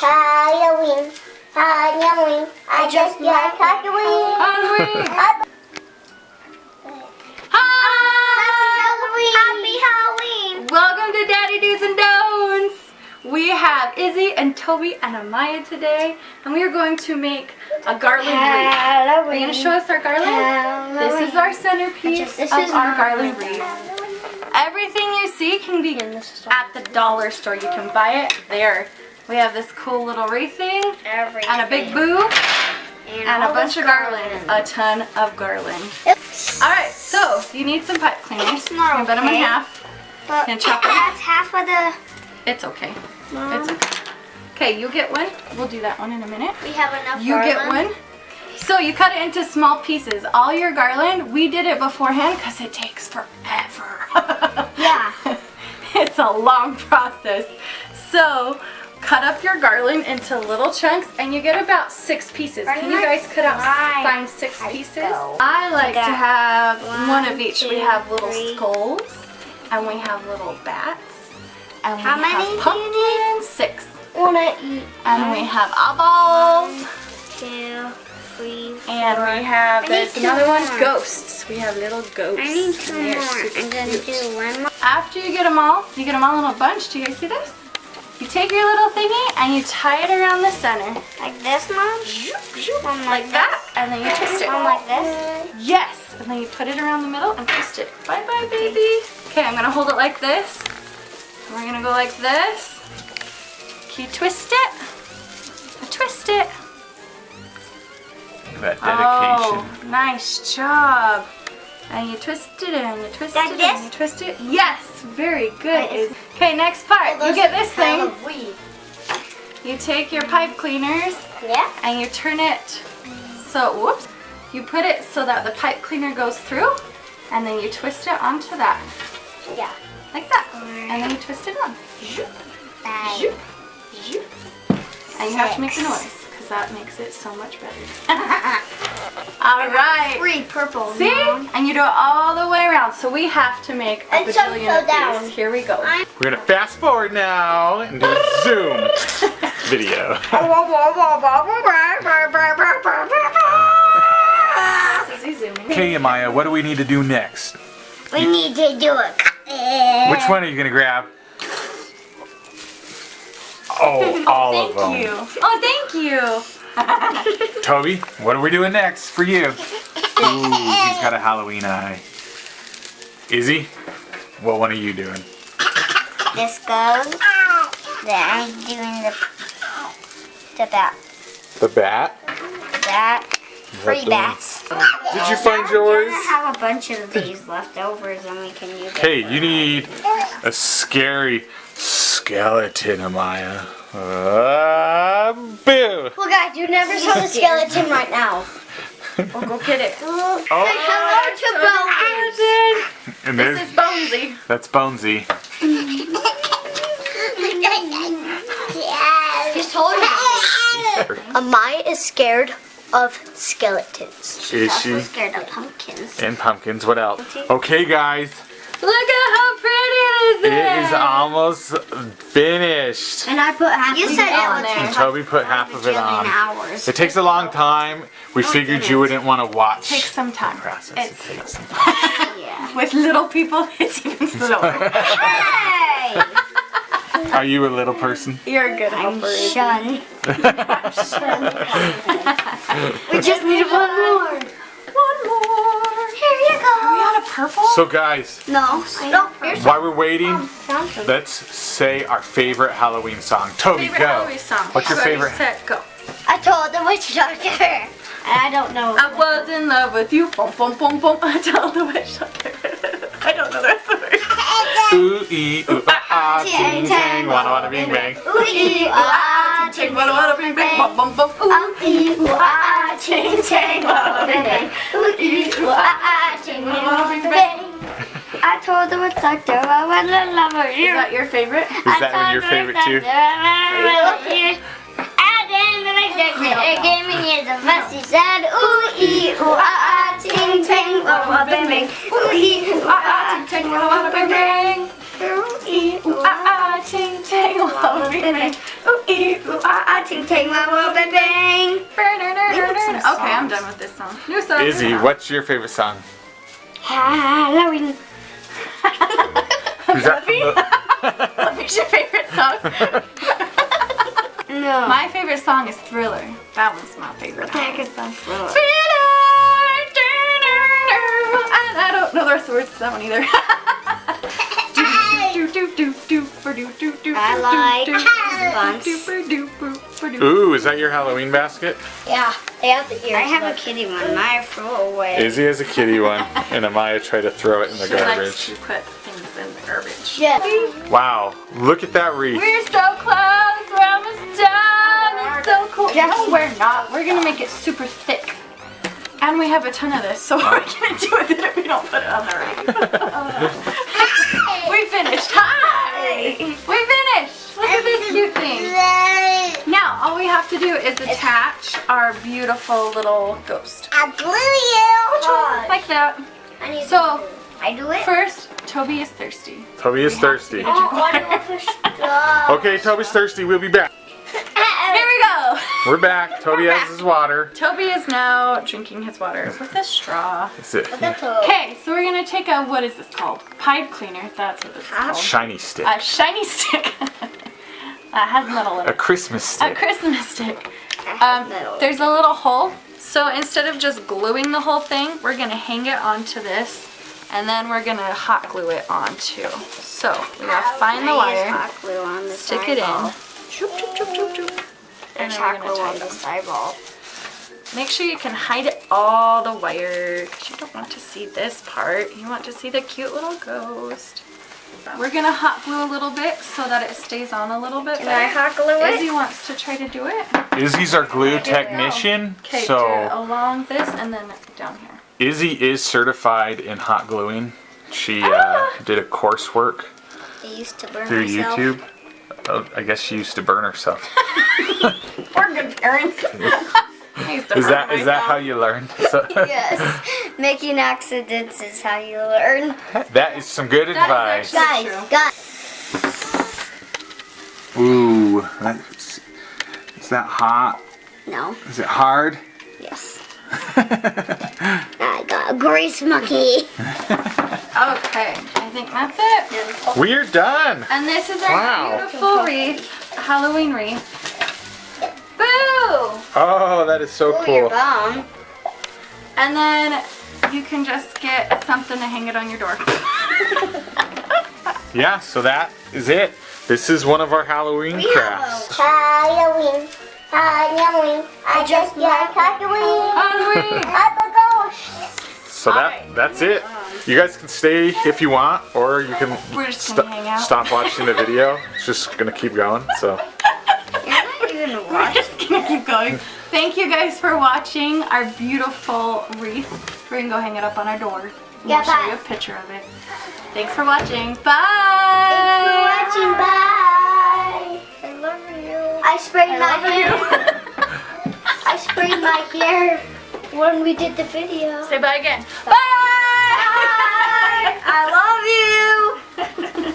Halloween, Halloween. I just like Halloween. Halloween. Happy Halloween. Welcome to Daddy Do's and Don'ts. We have Izzy and Toby and Amaya today, and we are going to make a garland wreath. Are you going to show us our garland? This is our centerpiece of our garland wreath. Everything you see can be at the dollar store. You can buy it there. We have this cool little wreath thing, and a big boo, and a bunch of garland. A ton of garland. Alright, so you need some pipe cleaners. You're going to cut them in half. And chop it. That's half of the... It's okay. It's okay. Okay, you get one. We'll do that one in a minute. We have enough You get one. So you cut it into small pieces. All your garland, we did it beforehand because it takes forever. Yeah. It's a long process. So cut up your garland into little chunks and you get about 6 pieces. Can you guys find 6 pieces? I like to have one of each. We have little skulls and we have little bats. And we How many have do you pumpkins, 6. Wanna eat? And we have eyeballs. 2, 3, 4. And we have, there's need another 2 one, more. ghosts. We have little ghosts. I need 2 And they're more. super I'm gonna cute. do one more. After you get them all in a bunch. Do you guys see this? You take your little thingy and you tie it around the center. Like this, Mom? One Like that. And then you twist it. One like this? Yes. And then you put it around the middle and twist it. Bye bye, baby. Okay, I'm going to hold it like this. And we're going to go like this. Can you twist it? Twist it. That dedication. Oh, nice job. And you twist it and you twist Like it this? and you twist it. Yes, very good. Okay, next part. You get this thing. You take your pipe cleaners Yeah. and you turn it so, whoops. You put it so that the pipe cleaner goes through and then you twist it onto that. Yeah. Like that. And then you twist it on. Bye. And you have to make the noise because that makes it so much better. All right. 3 purple. See? And you do it all the way around. So we have to make a And some bajillion fell of down. these. Here we go. We're gonna fast forward now and do a Zoom video. Is he zooming? Okay, Amaya, what do we need to do next? We need to do it. Which one are you gonna grab? Oh, all of them. Thank you. Oh, thank you. Toby, what are we doing next for you? Ooh, he's got a Halloween eye. Izzy, what one are you doing? This goes. Then I'm doing the bat. The bat? That. Free the one? bats. Did you find yours? I have a bunch of these leftovers and we can use it. Okay, you need a scary skeleton, Amaya. Boo! Well, guys, you never saw the skeleton right now. We'll go get it. Oh, Hello to Bones. and This there's is Bonesy. that's Bonesy. Just hold it. Amaya is scared of skeletons. Is Also she? scared of pumpkins. And pumpkins. What else? Okay, guys, Look at how pretty it is. it is almost finished. And I put half You of said it it on on there. there. And Toby put half of it on. Hours. It takes a long time. We figured you wouldn't want to watch Takes some time. the process. It's- It takes some time. Yeah. With little people, it's even slower. Hey! Are you a little person? You're a good helper. Shun. We just need one more. One more. Here you Are we go. out of purple? So guys, No. No. Here's while we're waiting, found some. let's say our favorite Halloween song. Toby, Favorite go. Halloween song. What's your Ready, favorite? Set, go. I told the witch doctor. I don't know. I was in love with you. Bum, bum, bum, bum. I told the witch doctor. I don't know the rest of it. Ooh ee ooh ah ah ting tang wanna bing bang. Ooh ee ah Ting, wada, wada, bing, bing, bum, bum, bum. Ooh. ooh ah ting tang wada bing bang. Ooh ooh ah ting wada bing bang. I told the witch doctor I was in love with Is you. that your favorite? Is that one your favorite too? It gave me the best. He said, ooh ee ooh ah ting tang wada bing bang. Ooh ee ooh ah Ting, ting, wada, wada, bing, bing. Ooh, ee, ooh, ah, ah, ting, ting, wada, bing, bing. Ting tang, bang bang bang. Okay, I'm done with this song. New song. Izzy, what's your favorite song? Halloween. Is that from the- What's your favorite song? No. My favorite song is Thriller. That one's my favorite. What the heck is that? I don't know the rest of the words to that one either. Ooh, is that your Halloween basket? Yeah, they have the ears. I have a kitty one. Maya throw away. Izzy has a kitty one, and Amaya tried to throw it in the She likes garbage. to put things in the garbage. Yeah. Wow, look at that wreath. We're so close. We're almost done. It's so cool. Yes. No, we're not. We're gonna make it super thick. And we have a ton of this, so what are we gonna do with it if we don't put it on the wreath? We finished. Hi! We finished. Look at this cute thing. Now, all we have to do is attach our beautiful little ghost. I blew you. Like that. I need So, I do it. first, Toby is thirsty. Toby is thirsty. Oh, Okay, Toby's thirsty. We'll be back. Here we go. We're back. Toby has his water. Toby is now drinking his water with a straw. That's it. Okay, so we're gonna take a, what is this called? Pipe cleaner, that's what this is called. Shiny stick. A shiny stick. That has metal in A it. Christmas A stick. Christmas stick. metal. There's a little hole. So instead of just gluing the whole thing, we're gonna hang it onto this, and then we're gonna hot glue it onto. So we gotta find the wire, stick it in. Choop, choop, choop, choop, choop. And then we're gonna tie it up. eyeball. Make sure you can hide all the wire, because you don't want to see this part. You want to see the cute little ghost. We're gonna hot glue a little bit so that it stays on a little bit Can I better. hot glue Izzy it? wants to try to do it. Izzy's our glue technician, Okay, do it so along this and then down here. Izzy is certified in hot gluing. She did a coursework I used to burn through myself. YouTube. Oh, I guess she used to burn herself. We're good parents. Is that how you learned? So, Yes. Making accidents is how you learn. that is some good advice. actually- Guys. Ooh, is that hot? No. Is it hard? Yes. I got a grease monkey. Okay, I think that's it. We're done. And this is our Wow. beautiful wreath, Halloween wreath. Boo! Oh, that is so Oh, your cool. bum. And then you can just get something to hang it on your door. Yeah, so that is it. This is one of our Halloween crafts. Halloween. Halloween. I just like Halloween. Halloween! I'm a ghost. So that's it. You guys can stay if you want, or you can We're just gonna hang out. stop watching the video. It's just gonna keep going. So You're not even We're watching. just gonna keep going. Thank you guys for watching our beautiful wreath. We're gonna go hang it up on our door. Yeah, We'll show bye. you a picture of it. Thanks for watching. Bye! Thanks for watching. Bye. I love you. I sprayed my hair. I sprayed my hair when we did the video. Say bye again. Bye. I love you.